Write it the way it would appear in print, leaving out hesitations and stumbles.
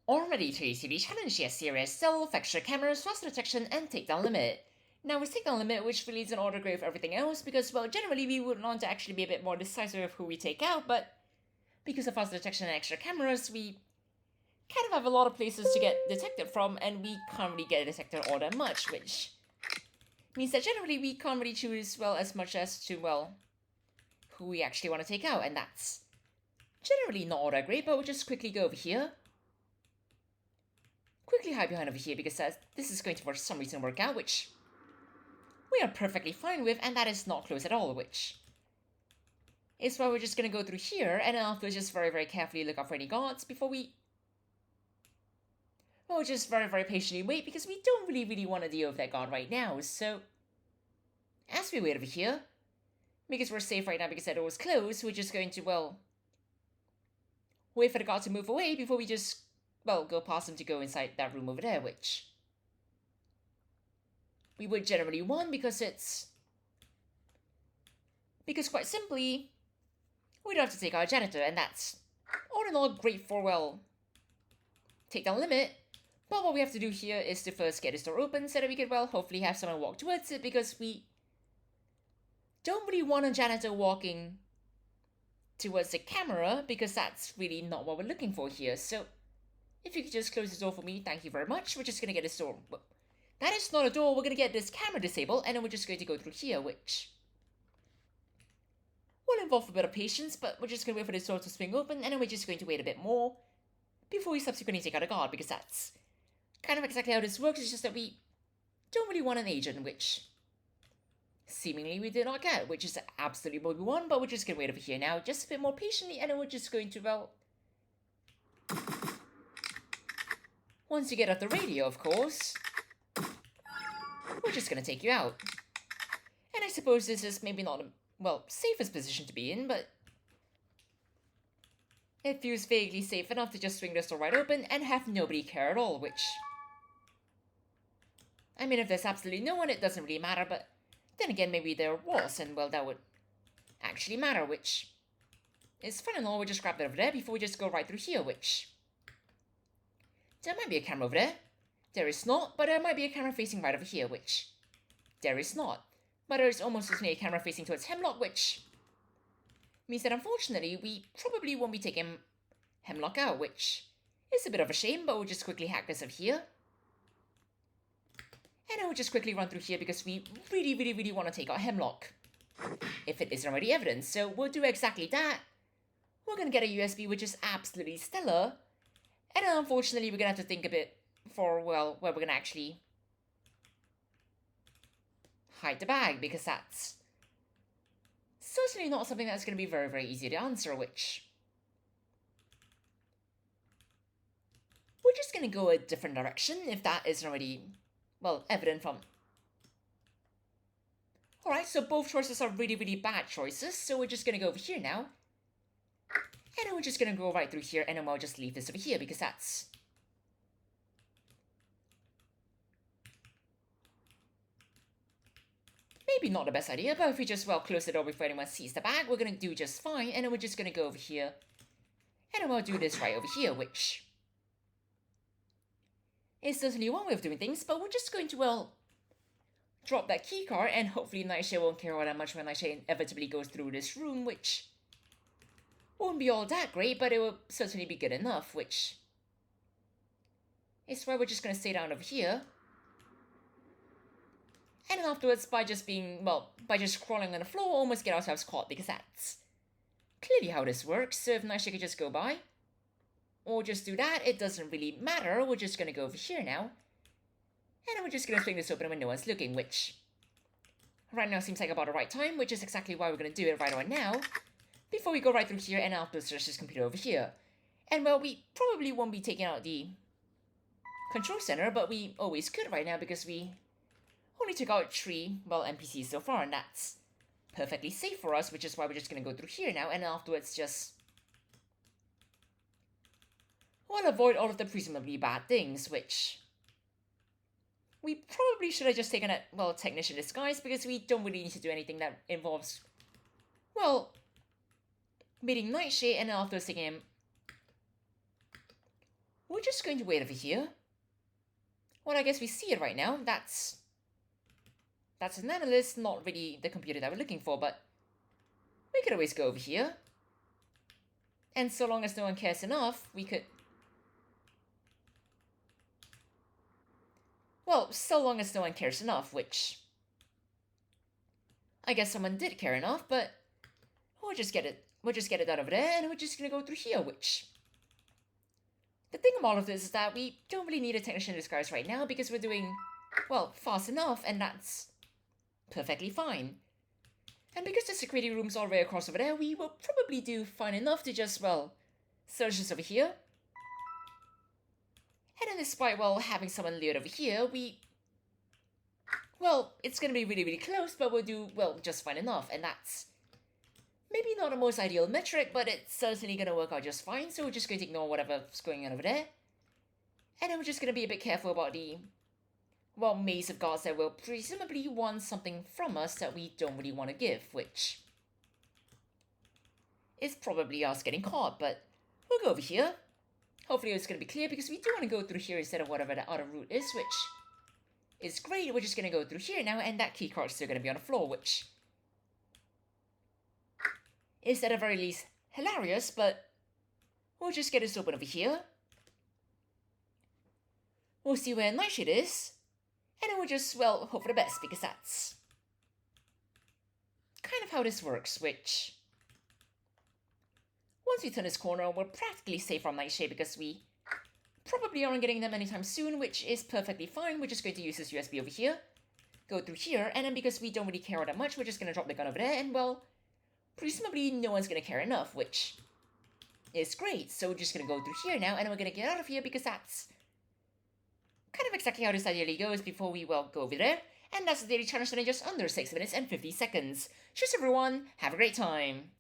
Already to the challenge the SCRS self, extra cameras, fast detection, and takedown limit. Now with takedown limit, which really is an order grade of everything else, because well, generally we would want to actually be a bit more decisive of who we take out, but because of fast detection and extra cameras, we kind of have a lot of places to get detected from, and we can't really get detected all that much, which means that generally we can't really choose, well, as much as to, well, who we actually want to take out, and that's generally not all that great, but we'll just quickly go over here. Quickly hide behind over here because this is going to for some reason work out, which we are perfectly fine with, and that is not close at all, which is why we're just going to go through here, and then after just very, very carefully look out for any guards before we, well, just very, very patiently wait, because we don't really want to deal with that guard right now. So as we wait over here, because we're safe right now because that door is closed, we're just going to, well, wait for the guard to move away before we just, well, go past him to go inside that room over there, which we would generally want because quite simply, we don't have to take our janitor, and that's all in all great for, well, takedown limit. But what we have to do here is to first get this door open so that we can, well, hopefully have someone walk towards it, because we don't really want a janitor walking towards the camera, because that's really not what we're looking for here. So if you could just close this door for me, thank you very much. We're just going to get this door. That is not a door. We're going to get this camera disabled, and then we're just going to go through here, which will involve a bit of patience, but we're just going to wait for this door to swing open, and then we're just going to wait a bit more before we subsequently take out a guard, because that's kind of exactly how this works. It's just that we don't really want an agent, which seemingly we did not get, which is absolutely what we want, but we're just going to wait over here now, just a bit more patiently, and then we're just going to, well, once you get out the radio, of course, we're just going to take you out. And I suppose this is maybe not, well, safest position to be in, but it feels vaguely safe enough to just swing this door right open and have nobody care at all, which, I mean, if there's absolutely no one, it doesn't really matter, but then again, maybe there was, and well, that would actually matter, which is fun and all. We'll just grab that over there before we just go right through here, which there might be a camera over there. There is not, but there might be a camera facing right over here, which there is not. But there is almost certainly a camera facing towards Hemlock, which means that unfortunately we probably won't be taking Hemlock out, which is a bit of a shame, but we'll just quickly hack this over here. And I will just quickly run through here because we really want to take out Hemlock, if it isn't already evident. So we'll do exactly that. We're going to get a USB, which is absolutely stellar. And then unfortunately, we're going to have to think a bit for, well, where we're going to actually hide the bag, because that's certainly not something that's going to be very easy to answer, which we're just going to go a different direction if that isn't already, well, evident from. Alright, so both choices are really bad choices, so we're just going to go over here now. And then we're just going to go right through here, and then we'll just leave this over here, because that's maybe not the best idea, but if we just, well, close the door before anyone sees the bag, we're going to do just fine, and then we're just going to go over here. And then we'll do this right over here, which is certainly one way of doing things, but we're just going to, well, drop that keycard, and hopefully Nightshade won't care all that much when Nightshade inevitably goes through this room, which won't be all that great, but it will certainly be good enough, which is why we're just going to stay down over here. And then afterwards, by just being, well, by just crawling on the floor, almost get ourselves caught, because that's clearly how this works. So if Nightshade could just go by, or just do that, it doesn't really matter. We're just going to go over here now. And then we're just going to fling this open when no one's looking, which right now seems like about the right time, which is exactly why we're going to do it right on now, before we go right through here and afterwards there's this computer over here. And well, we probably won't be taking out the control center, but we always could right now, because we only took out 3, well, NPCs so far, and that's perfectly safe for us, which is why we're just going to go through here now, and afterwards just, well, avoid all of the presumably bad things, which we probably should have just taken a, well, technician disguise, because we don't really need to do anything that involves, well, meeting Nightshade and then afterwards taking him we're just going to wait over here. Well, I guess we see it right now. That's an analyst, not really the computer that we're looking for, but we could always go over here. And so long as no one cares enough, we could... Well, so long as no one cares enough, which... I guess someone did care enough, but we'll just get it out over there, and we're just gonna go through here, which... The thing about all of this is that we don't really need a technician disguise right now because we're doing, well, fast enough, and that's perfectly fine. And because the security room's all the way across over there, we will probably do fine enough to just, well, search this over here. And then despite, well, having someone lured over here, well, it's gonna be really, really close, but we'll do, well, just fine enough, and that's maybe not the most ideal metric, but it's certainly gonna work out just fine, so we're just going to ignore whatever's going on over there. And then we're just gonna be a bit careful about the, well, maze of guards that will presumably want something from us that we don't really want to give, which is probably us getting caught, but we'll go over here. Hopefully it's gonna be clear, because we do want to go through here instead of whatever the other route is, which is great. We're just gonna go through here now, and that keycard's still gonna be on the floor, which is at the very least hilarious, but we'll just get this open over here. We'll see where Nightshade is, and then we'll just, well, hope for the best, because that's kind of how this works, which... Once we turn this corner, we're practically safe from Nightshade because we probably aren't getting them anytime soon, which is perfectly fine. We're just going to use this USB over here, go through here, and then because we don't really care all that much, we're just going to drop the gun over there, and, well, presumably no one's going to care enough, which is great. So we're just going to go through here now, and then we're going to get out of here because that's kind of exactly how this ideally goes before we, well, go over there. And that's the daily challenge done in just under 6 minutes and 50 seconds. Cheers everyone, have a great time.